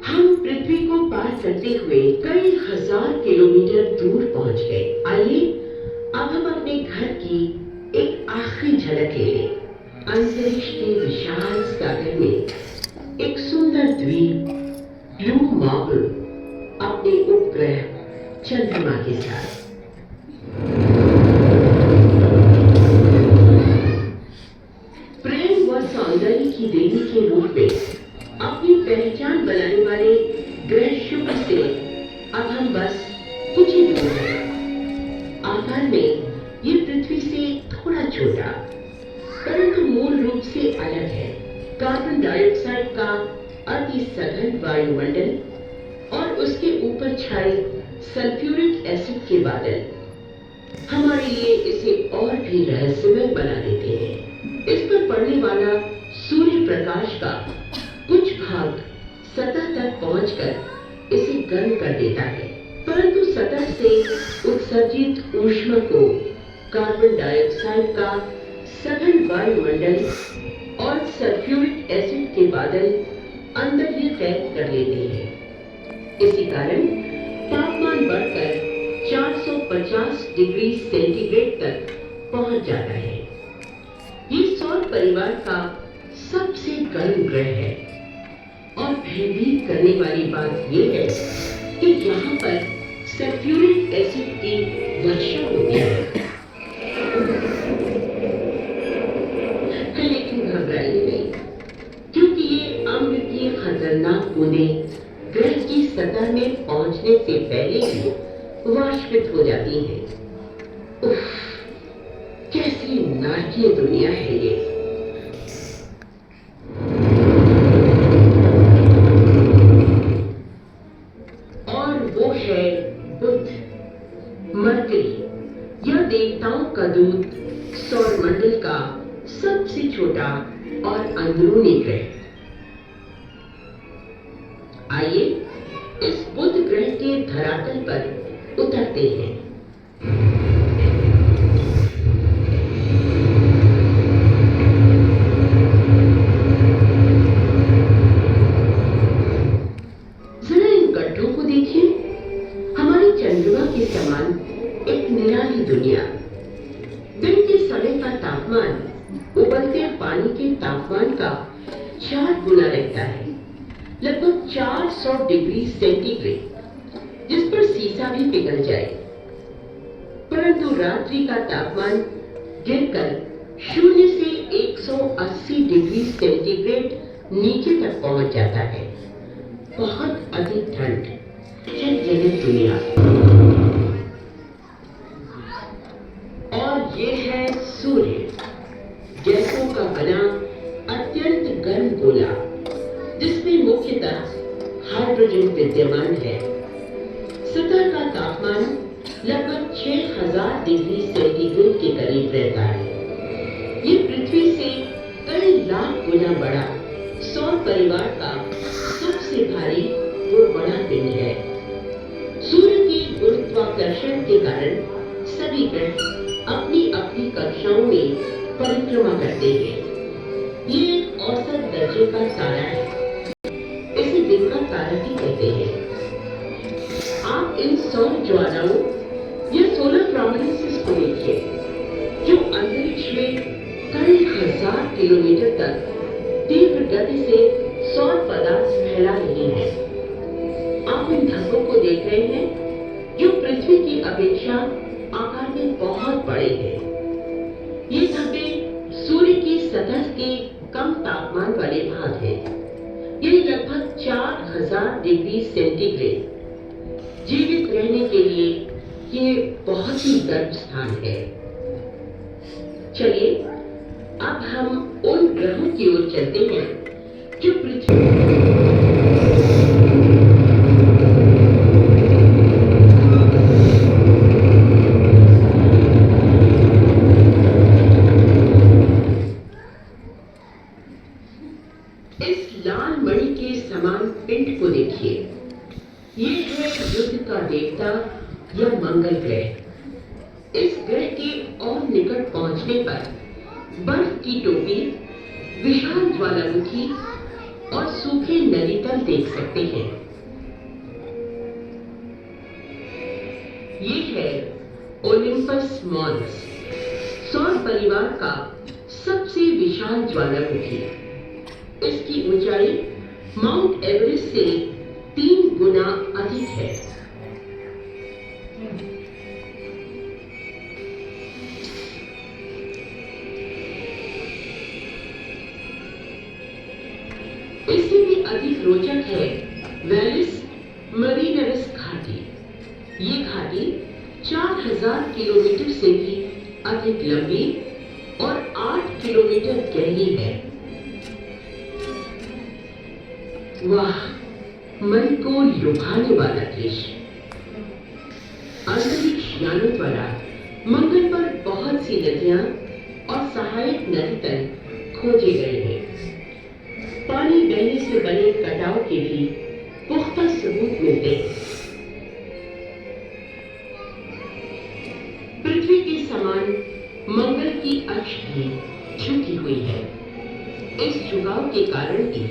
हम पृथ्वी को पार करते हुए कई हजार किलोमीटर दूर पहुंच गए। आइए अब हम अपने घर की एक आखिरी झलक ले लें। अंतरिक्ष के विशाल सागर में एक सुंदर द्वीप ब्लू मार्बल अपने उपग्रह चंद्रमा के साथ। प्रेम व सौंदर्य की देवी के रूप में अपनी पहचान बनाने वाले ग्रह शुक्र से अब हम बस कुछ ही दूर हैं। आकार में ये पृथ्वी से थोड़ा छोटा परंतु मूल रूप से अलग है। कार्बन डाइऑक्साइड का अति सघन वायुमंडल और उसके ऊपर छाए सल्फ्यूरिक एसिड के बादल हमारे लिए इसे और भी रहस्यमय बना देते हैं। इस पर पड़ने वाला सूर्य प्रकाश का कुछ भाग सतह तक पहुंचकर इसे गर्म कर देता है, परंतु सतह से उत्सर्जित ऊष्मा को कार्बन डाइऑक्साइड का सघन वायुमंडल और सल्फ्यूरिक एसिड के बादल अंदर ही कैद कर लेते हैं। इसी कारण तापमान बढ़कर 450 डिग्री सेंटीग्रेड तक पहुंच जाता है। ये सौर परिवार का सबसे गर्म ग्रह है और भयभीत करने वाली बात यह है कि यहाँ पर सल्फ्यूरिक एसिड की वर्षा होती है। लेकिन घबराइए नहीं, क्योंकि ये अम्ल की खतरनाक बूंदें ग्रह की सतह में पहुंचने से पहले ही वाष्पित हो जाती हैं। उफ, कैसी नारकीय दुनिया है ये। और वो है बुध, मरकरी, यह देवताओं का दूत, सौरमंडल का सबसे छोटा और अंदरूनी ग्रह। आइए इस बुध ग्रह के धरातल पर उतरते हैं। जरा इन गड्ढों को देखिए। हमारी चंद्रमा के समान एक निराली दुनिया। दिन के समय का तापमान उबलते पानी के तापमान का 4 गुना रहता है, लगभग 400 डिग्री सेंटीग्रेड, जिस पर सीसा भी पिघल जाए। परंतु रात्रि का तापमान गिरकर 0 से 180 डिग्री सेंटीग्रेड नीचे तक पहुंच जाता है। बहुत अधिक ठंड, जलजनित दुनिया। और ये है सूर्य, गैसों का बना अत्यंत गर्म गोला, जिसमें मुख्यतः हाइड्रोजन विद्यमान है। सतह का तापमान लगभग 6000 डिग्री सेंटीग्रेड के करीब रहता है। ये पृथ्वी से कई लाख गुना बड़ा सौर परिवार का सबसे भारी वो बड़ा पिंड है। सूर्य के गुरुत्वाकर्षण के कारण सभी ग्रह अपनी अपनी कक्षाओं में परिक्रमा करते हैं। ये एक औसत दर्जे का तारा है। इसे दिन का तारा भी कहते हैं। आप इन सौर ज्वालाओं या सोलर प्रोमिनेंसेस को देखिए, जो अंतरिक्ष में कई हजार किलोमीटर तक तीव्र गति से सौर पदार्थ फैला रही है। आप इन धब्बों को देख रहे हैं, जो पृथ्वी की अपेक्षा आकार में बहुत बड़े हैं। ये धब्बे सूर्य की सतह के कम तापमान वाले भाग हैं। ये लगभग 4000 डिग्री सेंटीग्रेड। जीवित रहने के लिए ये बहुत ही गर्म स्थान है। चलिए अब हम उन ग्रहों की ओर चलते हैं जो पृथ्वी मणि के समान पिंड को देखिए। ये है युद्ध का देवता या मंगल ग्रह। इस ग्रह के और निकट पहुंचने पर बर्फ की टोपी, विशाल ज्वालामुखी और सूखे नदी तल देख सकते हैं। ये है ओलिम्पस मॉन्स, सौर परिवार का सबसे विशाल ज्वालामुखी। इसकी ऊंचाई माउंट एवरेस्ट से 3 गुना अधिक है। इससे भी अधिक रोचक है वैलिस मरीनरिस घाटी। ये घाटी 4000 किलोमीटर से भी अधिक लंबी और 8 किलोमीटर गहरी है। वाह, मन को लुभाने वाला दृश्य। अंतरिक्ष यानों द्वारा मंगल पर बहुत सी नदियां और सहायक नदी तल खोजे गए हैं। पानी बहने से बने कटाव के भी पुख्ता सबूत मिलते हैं। पृथ्वी के समान मंगल की अक्ष भी झुकी हुई है। इस झुकाव के कारण ही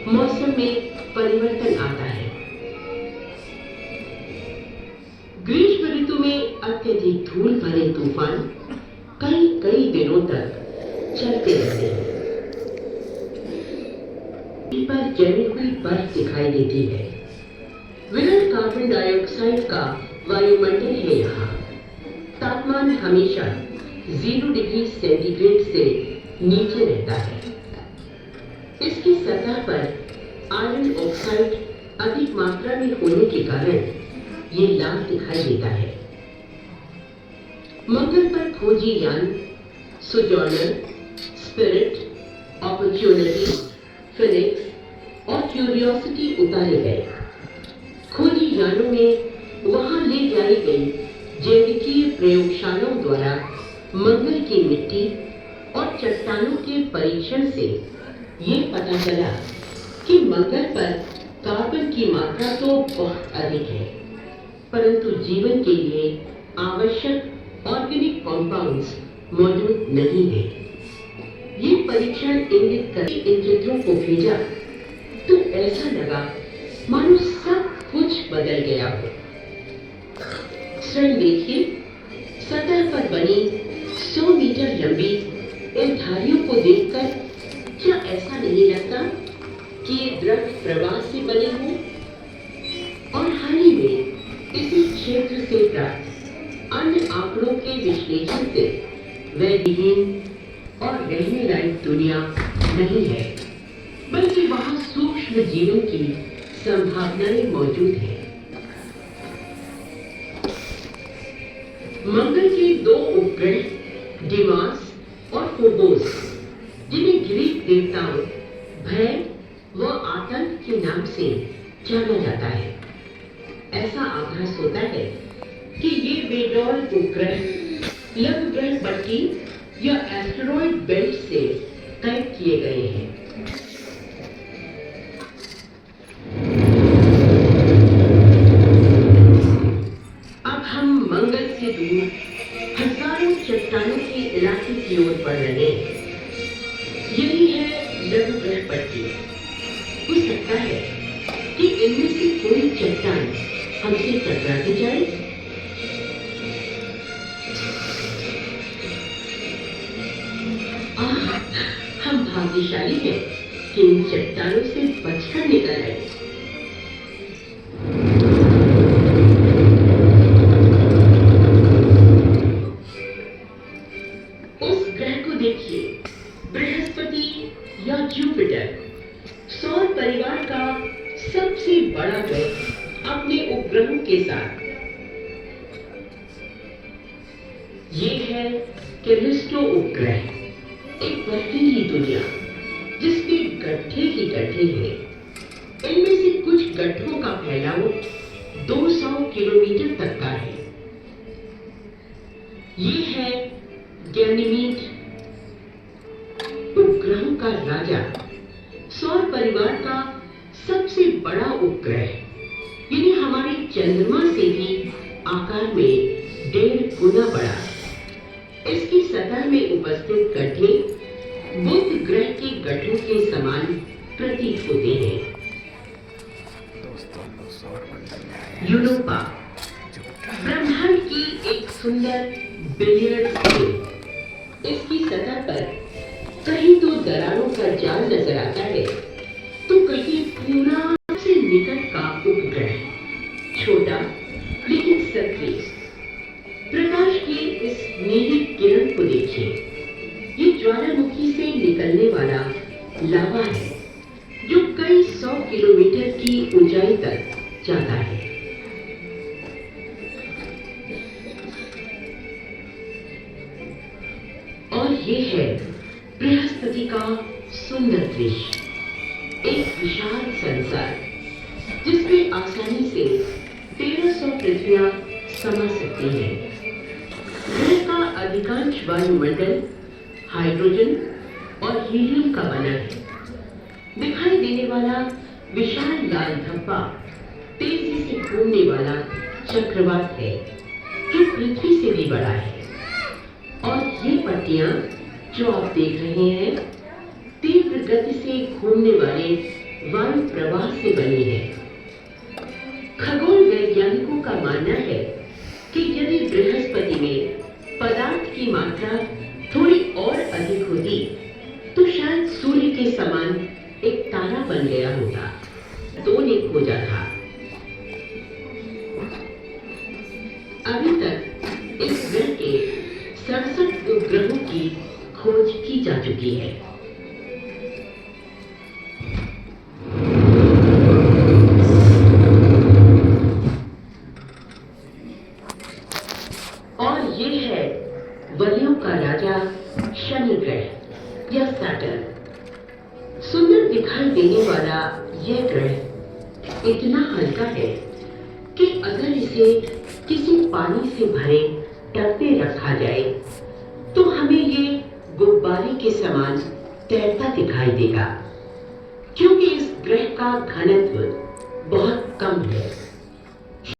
मौसम में परिवर्तन आता है। ग्रीष्म ऋतु में अत्यधिक धूल भरे तूफान कई कई दिनों तक चलते रहते हैं। पर जमी हुई बर्फ दिखाई देती है। विरल कार्बन डाइऑक्साइड का वायुमंडल है यहाँ। तापमान हमेशा 0 डिग्री सेंटीग्रेड से नीचे रहता है। इसकी सतह पर आयरन ऑक्साइड अधिक मात्रा में होने के कारण ये लाल दिखाई देता है। मंगल पर खोजी यान सोजॉर्नर, स्पिरिट, अपॉर्चुनिटी, फिनिक्स और क्यूरियोसिटी उतारे गए। खोजी यानों में वहां ले जाई गई जैविकीय प्रयोगशालाओं द्वारा मंगल की मिट्टी और चट्टानों के परीक्षण से ये पता चला कि मंगल पर कार्बन की मात्रा तो बहुत अधिक है, परंतु जीवन के लिए आवश्यक ऑर्गेनिक कंपाउंड्स मौजूद नहीं है। ये परीक्षण इंगित कर इन चित्रों को भेजा तो ऐसा लगा मानो सब कुछ बदल गया हो। स्वयं देखिए, सतह पर बनी 100 मीटर लंबी इन धारियों को देखकर क्या ऐसा नहीं लगता कि ये द्रव प्रवाह से बने हों? और हाल ही में इसी क्षेत्र से प्राप्त अन्य आंकड़ों के विश्लेषण से वह विहीन और रहने लायक दुनिया नहीं है, बल्कि वहां सूक्ष्म जीवन की संभावनाएं मौजूद है। मंगल के 2 उपग्रह डिमास और फोबोस, जिन्हें ग्रीक देवताओं भय व आतंक के नाम से जाना जाता है। ऐसा आभास होता है कि ये बेडौल उपग्रह लघु ग्रह पट्टी या एस्टेरॉयड बेल्ट से कैद किए गए हैं। अब हम मंगल से दूर हजारों चट्टानों के इलाके की ओर बढ़ रहे हैं। यही है लघु ग्रह पट्टी। हो सकता है कि इनमें से कोई चट्टान हमसे टकरा के जाए। हम भाग्यशाली हैं कि इन चट्टानों से बचकर निकल आए। उस ग्रह को देखिए, बृहस्पति या जुपिटर, सौर परिवार का सबसे बड़ा ग्रह अपने उपग्रहों के साथ। ये है कैलिस्टो उपग्रह, एक बर्फीली दुनिया जिसमें गड्ढे ही गड्ढे हैं। इनमें से कुछ गड्ढों का फैलाव 200 किलोमीटर तक का है। ये है गैनीमीड, उपग्रहों का राजा, सौर परिवार का सबसे बड़ा उपग्रह, यानी हमारे चंद्रमा से भी आकार में 1.5 गुना बड़ा। इसकी सतह में उपस्थित गड्ढे बुध ग्रह के गड्ढों के समान प्रतीत होते हैं। यूरोपा ब्रह्मांड की एक सुंदर बिलियर्ड्स गेम। इसकी सतह पर कहीं तो दरारों का जाल नजर आता है, तो कहीं पूरा सबसे निकट का उपग्रह, छोटा लेकिन सक्रिय। प्रकाश की इस नीली किरण को देखिए। ये ज्वालामुखी से निकलने वाला लावा है, जो कई 100 किलोमीटर की ऊंचाई तक जाता है। और ये है बृहस्पति का सुंदर दृश्य। एक विशाल संसार जिसमें आसानी से 1300 पृथ्वियां समा सकती हैं। ग्रह का अधिकांश वायुमंडल हाइड्रोजन और हीलियम का बना है। दिखाई देने वाला विशाल लाल धब्बा तेजी से घूमने वाला चक्रवात है, जो पृथ्वी से भी बड़ा है। और ये पट्टियां जो आप देख रहे हैं, तीव्र गति से घूमने वाले वायु प्रवाह से बनी है। खगोल वैज्ञानिकों का मानना है कि यदि बृहस्पति में पदार्थ की मात्रा थोड़ी और अधिक होती, तो शायद सूर्य के समान एक तारा बन गया होता। दो ने खोजा था। अभी तक इस ग्रह के 67 उपग्रहों की खोज की जा चुकी है। और ये है वलयों का राजा शनि ग्रह या सैटर्न। सुंदर दिखाई देने वाला यह ग्रह इतना हल्का है कि अगर इसे किसी पानी से भरे टब में रखा जाए, तो हमें ये गुब्बारे के समान तैरता दिखाई देगा, क्योंकि इस ग्रह का घनत्व बहुत कम है।